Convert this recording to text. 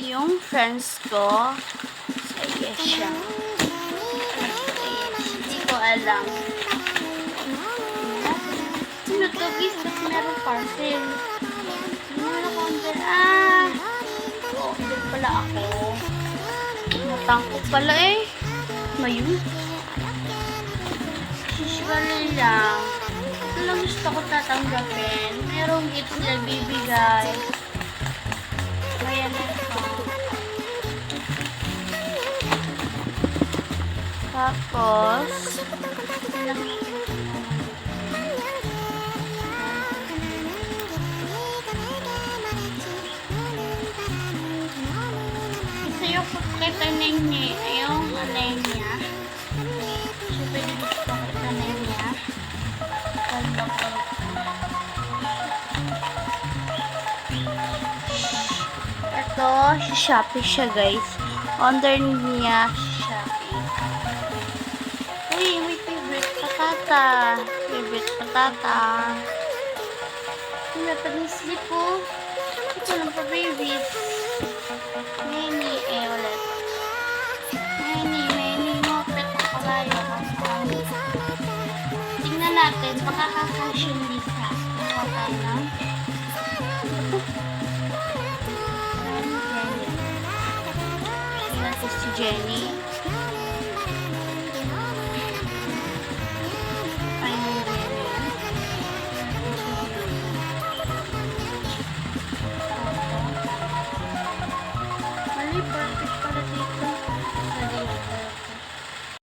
yung friends ko sa yes siya. Hindi ko alam. Sino to guys? Ba't meron parcel? Meron ko dyan. Oo, dyan pala ako. Natangko pala eh. Ngayon. Usually lang. Ito lang gusto ko tatanggapin. Merong gift sila bibigay. Ayan na ito. Tapos, sa'yo ko kita nini. Yung alay niya. So, pwede gusto ko kita niya. Ito, sa Shopee siya guys. Under niya sa Shopee. Uy, may favorite patata. Favorite patata. May pag-slip ko. Ito lang pa babies. Many, ulit. Many, mopet pa kayo. Tingnan natin, makakakasyon lisa. Maka na. Si Jenny.